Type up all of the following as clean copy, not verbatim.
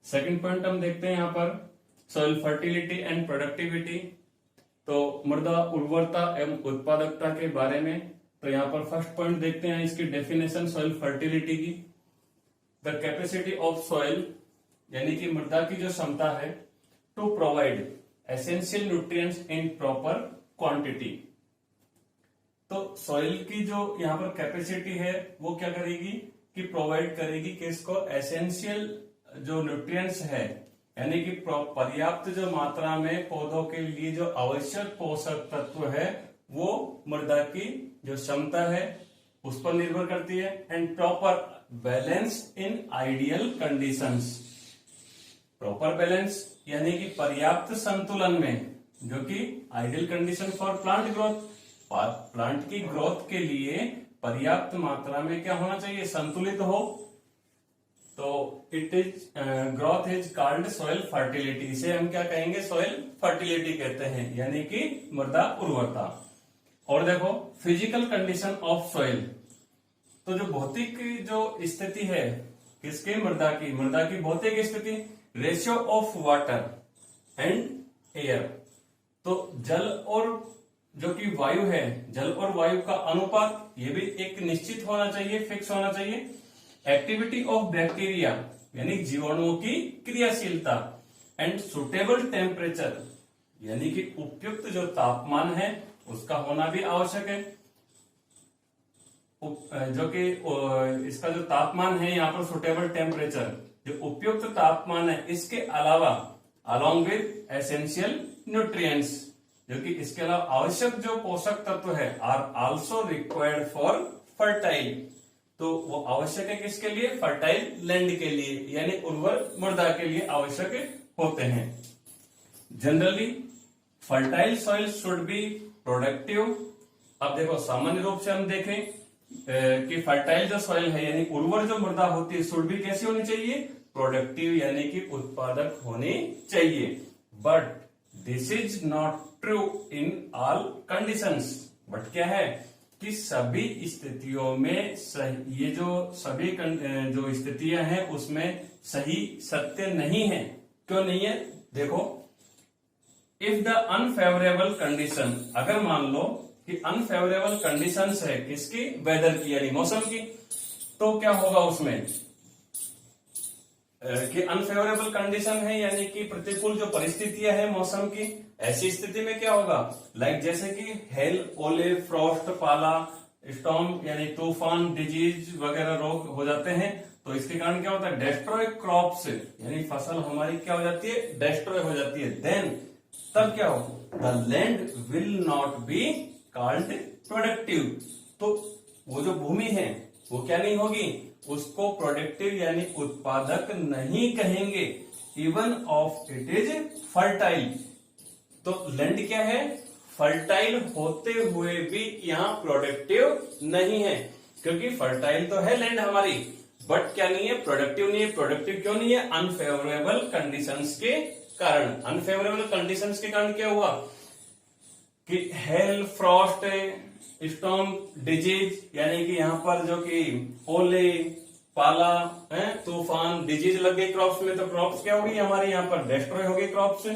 Second point हम देखते हैं यहाँ पर सॉइल फर्टिलिटी एंड प्रोडक्टिविटी। तो मृदा उर्वरता एवं उत्पादकता के बारे में। तो यहाँ पर फर्स्ट पॉइंट देखते हैं इसकी डेफिनेशन सॉइल फर्टिलिटी की। द कैपेसिटी ऑफ सॉइल यानी कि मृदा की जो क्षमता है to provide essential nutrients in proper quantity. तो सॉइल की जो यहाँ पर कैपेसिटी है वो क्या करेगी कि प्रोवाइड करेगी कि इसको एसेंशियल जो न्यूट्रिएंट्स है यानी कि पर्याप्त जो मात्रा में पौधों के लिए जो आवश्यक पोषक तत्व है वो मृदा की जो क्षमता है उस पर निर्भर करती है। And proper balance in ideal conditions. Proper balance यानी कि पर्याप्त संतुलन में, जो कि ideal condition for plant growth. Plant की ग्रोथ के लिए पर्याप्त मात्रा में क्या होना चाहिए, संतुलित हो। तो it is growth is called soil fertility. इसे हम क्या कहेंगे, सॉइल फर्टिलिटी कहते हैं, यानी कि मृदा उर्वरता। और देखो फिजिकल कंडीशन ऑफ सॉइल। तो जो भौतिक जो स्थिति है किसकी, मृदा की भौतिक स्थिति, ratio of water and air. तो जल और जो कि वायु है, जल और वायु का अनुपात ये भी एक निश्चित होना चाहिए, फिक्स होना चाहिए। एक्टिविटी ऑफ बैक्टीरिया यानी जीवाणुओं की क्रियाशीलता। एंड सुटेबल टेम्परेचर यानी कि उपयुक्त जो तापमान है उसका होना भी आवश्यक है। जो कि इसका जो तापमान है यहाँ पर सुटेबल टेम्परेचर, जो उपयुक्त तापमान है, इसके अलावा अलोंग विद एसेंशियल न्यूट्रिएंट्स, जो कि इसके अलावा आवश्यक जो पोषक तत्व है, are also required for fertile. तो वो आवश्यक है किसके लिए, फर्टाइल लैंड के लिए, यानी उर्वर मृदा के लिए आवश्यक होते हैं। Generally fertile soil should be productive. अब देखो सामान्य रूप से हम देखें कि फर्टाइल जो सॉइल है यानी उर्वर जो मृदा होती है, शुड बी कैसी होनी चाहिए, प्रोडक्टिव यानी कि उत्पादक होनी चाहिए। But this is not true in all conditions. But क्या है कि सभी स्थितियों में सही, ये जो सभी जो स्थितियां हैं उसमें सही सत्य नहीं है। क्यों नहीं है, देखो इफ द अनफेवरेबल कंडीशन, अगर मान लो कि अनफेवरेबल कंडीशंस है किसकी, वेदर की यानी मौसम की, तो क्या होगा उसमें कि अनफेवरेबल कंडीशन है यानी कि प्रतिकूल जो परिस्थितियां है मौसम की, ऐसी स्थिति में क्या होगा, लाइक जैसे कि हेल, ओले, फ्रॉस्ट, पाला, स्टॉर्म यानी तूफान, डिजीज वगैरह रोग हो जाते हैं। तो इसके कारण क्या होता है, डेस्ट्रॉय क्रॉप्स यानी फसल हमारी क्या हो जाती है, डेस्ट्रॉय हो जाती है। देन तब क्या हो, the land will not be called productive. तो वो जो भूमि है वो क्या नहीं होगी, उसको प्रोडक्टिव यानी उत्पादक नहीं कहेंगे, even of it is fertile. तो लैंड क्या है, फर्टाइल होते हुए भी यहाँ प्रोडक्टिव नहीं है, क्योंकि फर्टाइल तो है लैंड हमारी, बट क्या नहीं है, प्रोडक्टिव नहीं है। प्रोडक्टिव क्यों नहीं है, अनफेवरेबल कंडीशंस के कारण। अनफेवरेबल कंडीशंस के कारण क्या हुआ कि हेल, फ्रॉस्ट, स्टॉर्म, डिजीज यानी कि यहाँ पर जो कि ओले, पाला है, तूफान, डिजीज लग गई क्रॉप्स में, तो क्रॉप्स क्या होगी हमारी यहाँ पर, डेस्ट्रॉय हो गई क्रॉप्स।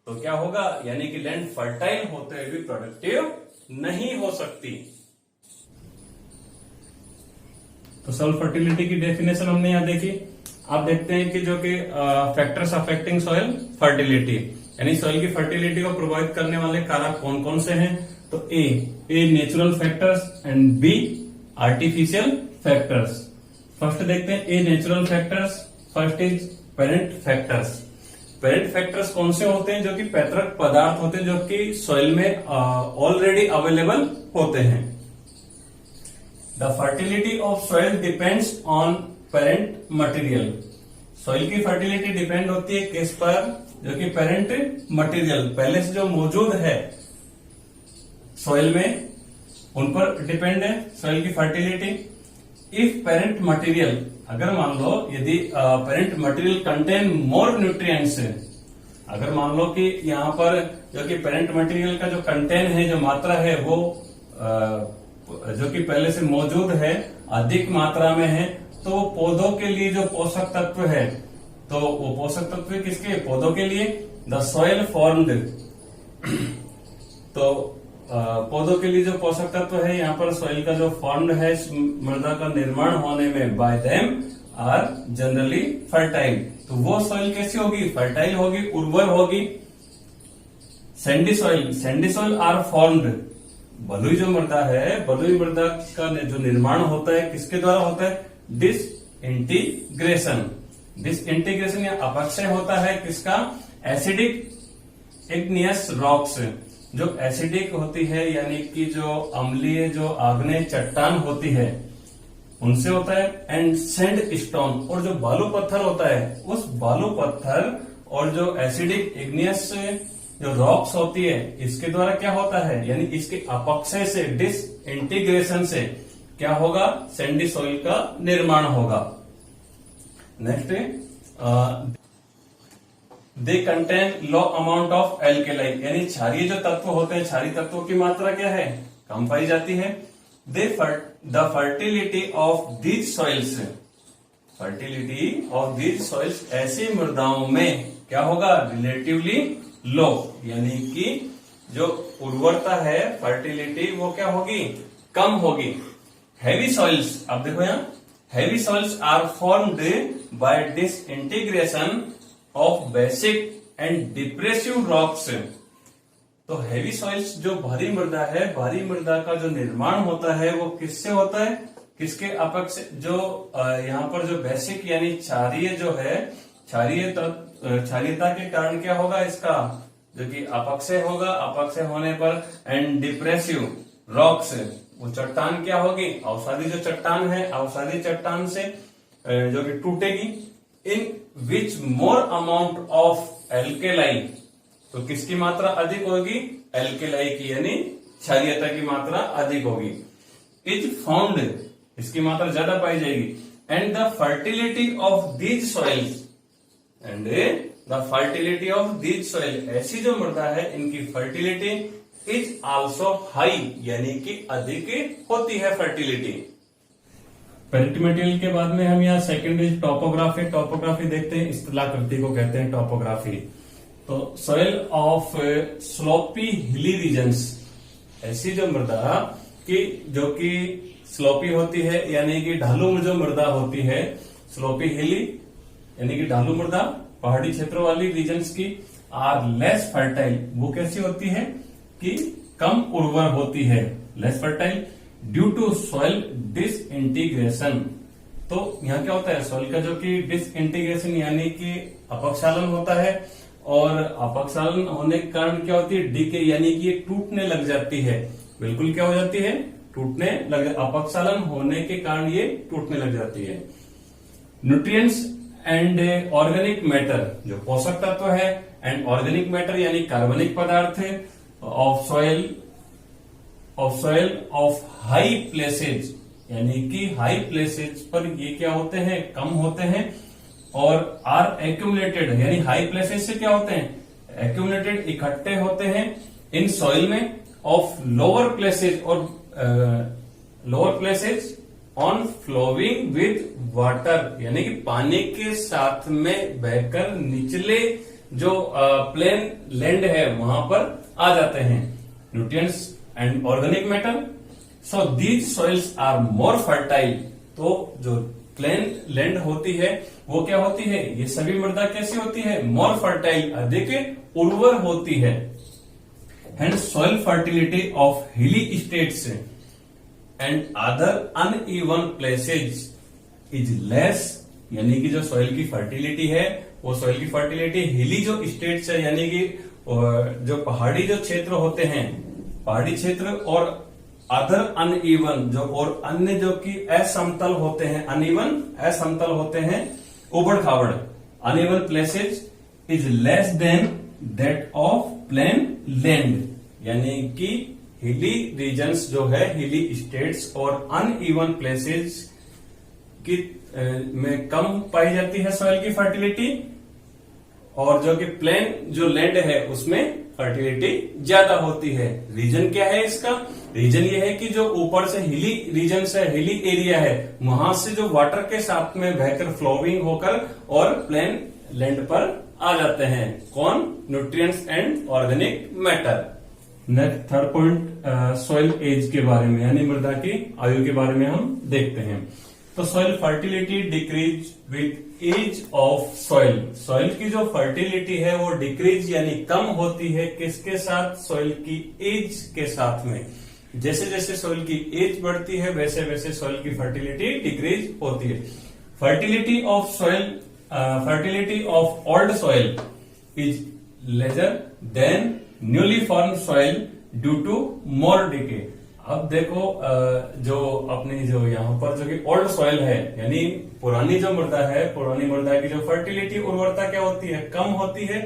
तो क्या होगा, यानी कि लैंड फर्टाइल होते हुए भी प्रोडक्टिव नहीं हो सकती। तो सॉइल फर्टिलिटी की डेफिनेशन हमने यहाँ देखी। आप देखते हैं कि जो कि फैक्टर्स अफेक्टिंग सॉइल फर्टिलिटी, यानी सॉइल की फर्टिलिटी को प्रभावित करने वाले कारक कौन कौन से हैं। तो A natural factors and B artificial factors. First देखते हैं A natural factors. First is parent factors. Parent factors कौन से होते हैं, जो कि पैतृक पदार्थ होते हैं, जो कि सॉइल में ऑलरेडी अवेलेबल होते हैं। The fertility of soil depends on parent material. Soil की फर्टिलिटी डिपेंड होती है किस पर, जो कि पेरेंट मटेरियल, पहले से जो मौजूद है सॉइल में, उन पर डिपेंड है सॉइल की फर्टिलिटी। इफ पेरेंट मटेरियल, अगर मान लो यदि parent material contain more nutrients, अगर मान लो कि यहाँ पर जो कि पेरेंट मटेरियल का जो कंटेन है, जो मात्रा है वो जो कि पहले से मौजूद है, अधिक मात्रा में है, तो पौधों के लिए जो पोषक तत्व है तो वो पोषक तत्व किसके, पौधों के लिए। द सॉइल फॉर्म्ड, तो पौधों के लिए जो पोषक तत्व है यहाँ पर सॉइल का जो फॉर्म्ड है मृदा का निर्माण होने में, by them are generally fertile. तो वो सॉइल कैसी होगी, फर्टाइल होगी, उर्वर होगी। सैंडी सॉइल आर फॉर्म्ड, बलुई जो मृदा है, बलुई मृदा का जो निर्माण होता है किसके द्वारा होता है, डिसइंटीग्रेशन। डिसइंटीग्रेशन या अपक्षय होता है किसका, एसिडिक इग्नियस रॉक्स, जो एसिडिक होती है यानी कि जो अम्लीय जो आग्नेय चट्टान होती है उनसे होता है। एंड सैंड स्टोन, और जो बालू पत्थर होता है उस बालू पत्थर और जो एसिडिक इग्नियस जो रॉक्स होती है इसके द्वारा क्या होता है, यानी इसके अपक्षय से, डिसइंटीग्रेशन से क्या होगा, सैंडी सॉइल का निर्माण होगा। Next, they contain low amount of alkali, यानी क्षारीय जो तत्व होते हैं, क्षारीय तत्वों की मात्रा क्या है, कम पाई जाती है। The fertility of these soils, fertility of these soils, ऐसी मृदाओं में क्या होगा, रिलेटिवली लो, यानी कि जो उर्वरता है, फर्टिलिटी, वो क्या होगी, कम होगी। हैवी सॉइल्स, अब देखो यहाँ, heavy soils are formed by disintegration of basic and depressive rocks. तो हैवी सॉइल्स जो भारी मृदा है, भारी मृदा का जो निर्माण होता है वो किससे होता है, किसके अपक्ष, जो यहाँ पर जो बेसिक यानी क्षारीय जो है, क्षारीयता के कारण क्या होगा इसका, जो कि अपक्षय होगा, अपक्षय होने पर, एंड डिप्रेसिव रॉक्स, वो चट्टान क्या होगी, अवसादी जो चट्टान है, अवसादी चट्टान से जो कि टूटेगी। इन विच मोर अमाउंट ऑफ एल्केलाई, तो किसकी मात्रा अधिक होगी, एल्केलाई की, यानी क्षारीयता की मात्रा अधिक होगी। इज फाउंड, इसकी मात्रा ज्यादा पाई जाएगी। And the fertility of these soils, and the fertility of these soil, ऐसी जो मृदा है इनकी फर्टिलिटी इज आल्सो हाई, यानी कि अधिक होती है फर्टिलिटी। पेरिट मटेरियल के बाद में हम यहाँ सेकेंडरी टॉपोग्राफी, टॉपोग्राफी देखते हैं, स्थलाकृति को कहते हैं टॉपोग्राफी। तो soil of slopy hilly regions, ऐसी जो मृदा की जो कि स्लोपी होती है, यानी कि ढालू जो मृदा होती है, स्लोपी हिली यानी कि ढालू मृदा, पहाड़ी क्षेत्रों वाली रीजन्स की, आर लेस फर्टाइल, वो कैसी होती है कि कम उर्वर होती है, less fertile, due to soil disintegration. तो यहाँ क्या होता है, सॉइल का जो कि डिसइंटीग्रेशन यानी कि अपक्षालन होता है, और अपक्षालन होने के कारण क्या होती है, डीके, यानी कि ये टूटने लग जाती है, बिल्कुल क्या हो जाती है, टूटने लग, अपक्षालन होने के कारण ये टूटने लग जाती है। न्यूट्रिएंट्स एंड ऑर्गेनिक मैटर, जो पोषक तत्व है, एंड ऑर्गेनिक मैटर यानी कार्बनिक पदार्थ of soil of high places, यानी कि हाई प्लेसेज पर ये क्या होते हैं, कम होते हैं। और आर एक्यूमुलेटेड, यानी हाई प्लेसेज से क्या होते हैं, एक्यूमुलेटेड, इकट्ठे होते हैं इन सॉइल में, ऑफ लोअर प्लेसेज, और lower places on flowing with water, यानी कि पानी के साथ में बहकर निचले जो प्लेन लैंड है वहां पर आ जाते हैं। Nutrients and organic matter, so these soils are more fertile, तो जो प्लेन लैंड होती है वो क्या होती है, ये सभी मृदा कैसी होती है, मोर फर्टाइल, अधिक उर्वर होती है। एंड सॉइल फर्टिलिटी ऑफ हिली states and other uneven places is less, यानी कि जो सॉइल की फर्टिलिटी है वो सॉइल की फर्टिलिटी हिली जो स्टेट्स है, यानी कि जो पहाड़ी जो क्षेत्र होते हैं, पहाड़ी क्षेत्र, और अदर अनइवन, जो और अन्य जो कि असमतल होते हैं, अनइवन असमतल होते हैं, उबड़ खाबड़, uneven places is less than that of plain land, यानी कि हिली रीजन्स जो है, हिली स्टेट्स और अनइवन प्लेसेज की में कम पाई जाती है सॉइल की फर्टिलिटी, और जो कि प्लेन जो लैंड है उसमें फर्टिलिटी ज्यादा होती है। रीजन क्या है इसका, रीजन ये है कि जो ऊपर से हिली रीजन है, हिली एरिया है, वहां से जो वाटर के साथ में बहकर फ्लोइंग होकर और प्लेन लैंड पर आ जाते हैं। कौन? Nutrients and organic matter. Next third point soil age के बारे में, यानी मृदा की आयु के बारे में हम देखते हैं। तो soil fertility decrease with age of soil. Soil की जो फर्टिलिटी है वो डिक्रीज यानी कम होती है किसके साथ? सॉइल की एज के साथ में। जैसे जैसे सॉइल की एज बढ़ती है वैसे वैसे सॉइल की फर्टिलिटी डिक्रीज होती है। Fertility of soil, fertility of old soil is lesser than newly form soil due to more decay. अब देखो जो अपनी जो यहाँ पर जो कि ओल्ड सॉइल है, यानी पुरानी जो मृदा है, पुरानी मृदा की जो फर्टिलिटी उर्वरता क्या होती है? कम होती है।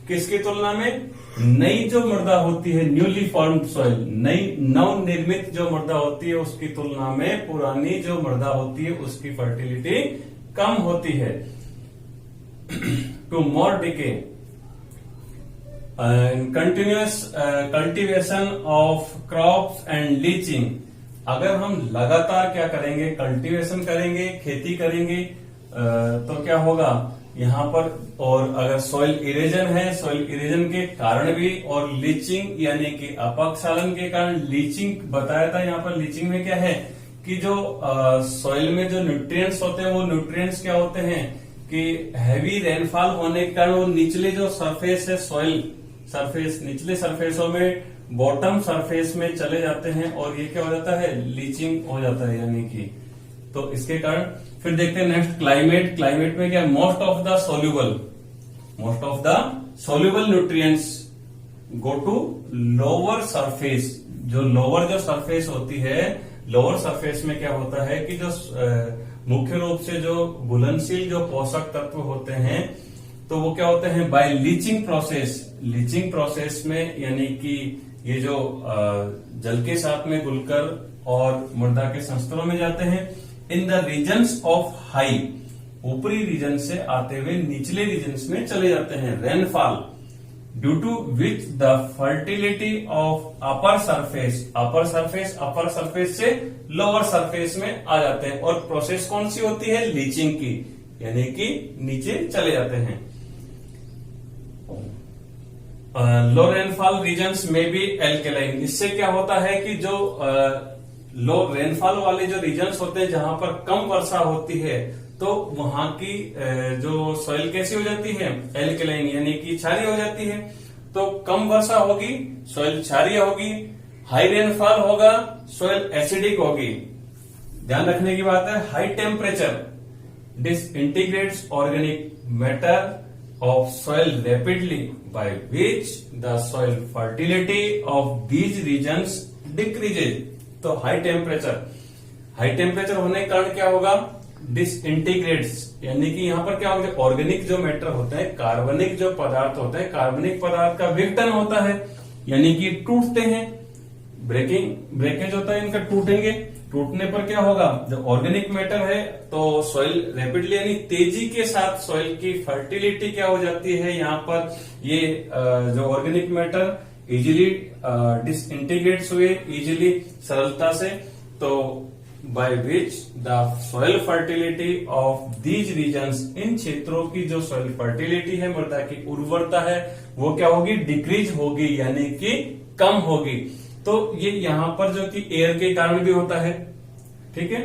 किसकी तुलना में? नई जो मृदा होती है, न्यूली फॉर्म्ड सॉइल, नई नव निर्मित जो मृदा होती है उसकी तुलना में पुरानी जो मृदा होती है उसकी फर्टिलिटी कम होती है। To more decay, continuous cultivation of crops and leaching. अगर हम लगातार क्या करेंगे? कल्टीवेशन करेंगे, खेती करेंगे, तो क्या होगा यहाँ पर? और अगर सॉइल इरेजन है, सॉइल इरेजन के कारण भी, और लीचिंग यानी कि अपक्षालन के कारण, लीचिंग बताया था। यहाँ पर लीचिंग में क्या है कि जो सॉइल में जो न्यूट्रिएंट्स होते हैं वो न्यूट्रिएंट्स क्या होते हैं कि हैवी रेनफॉल होने के कारण वो निचले जो सरफेस है, सॉइल सरफेस, निचले सरफेसों में, बॉटम सरफेस में चले जाते हैं और ये क्या हो जाता है? लीचिंग हो जाता है यानी कि। तो इसके कारण फिर देखते हैं नेक्स्ट क्लाइमेट। क्लाइमेट में क्या? Most of the soluble nutrients go to lower surface. जो लोअर जो सरफेस होती है, लोअर सरफेस में क्या होता है कि जो मुख्य रूप से जो घुलनशील जो पोषक तत्व होते हैं तो वो क्या होते हैं? By leaching process. Leaching process में यानी कि ये जो जल के साथ में घुलकर और मृदा के संस्तरों में जाते हैं। In the regions of high, ऊपरी रीजन से आते हुए निचले रीजन्स में चले जाते हैं। Rainfall due to which the fertility of upper surface से लोअर सरफेस में आ जाते हैं। और प्रोसेस कौन सी होती है? लीचिंग की, यानी कि नीचे चले जाते हैं। लो रेनफॉल रीजन्स में भी एल्केलाइन। इससे क्या होता है कि जो लो रेनफॉल वाले जो रीजन्स होते हैं, जहां पर कम वर्षा होती है, तो वहां की जो सॉइल कैसी हो जाती है? एल्केलाइन, यानी कि क्षारीय हो जाती है। तो कम वर्षा होगी, सॉइल क्षारीय होगी। हाई रेनफॉल होगा, सॉइल एसिडिक होगी। ध्यान रखने की बात है, high temperature डिसइंटीग्रेट्स organic matter of soil rapidly, by which the soil fertility of these regions decreases। तो हाई टेम्परेचर होने के कारण क्या होगा? डिसइंटीग्रेट्स, यानी कि यहाँ पर क्या होगा? ऑर्गेनिक जो मैटर होते हैं, कार्बनिक जो पदार्थ होते हैं, कार्बनिक पदार्थ का विघटन होता है, यानी कि टूटते हैं। ब्रेकेज होता है, इनका टूटेंगे। टूटने पर क्या होगा? जो ऑर्गेनिक मैटर है तो सॉइल रैपिडली यानी तेजी के साथ सॉइल की फर्टिलिटी क्या हो जाती है? यहाँ पर ये जो ऑर्गेनिक मैटर इजीली डिसइंटीग्रेट्स हुए, इजीली, सरलता से। तो by which the soil fertility of these regions, इन क्षेत्रों की जो सॉइल फर्टिलिटी है, मृदा की उर्वरता है, वो क्या होगी? डिक्रीज होगी, यानी कि कम होगी। तो ये यहाँ पर जो कि एयर के कारण भी होता है, ठीक है।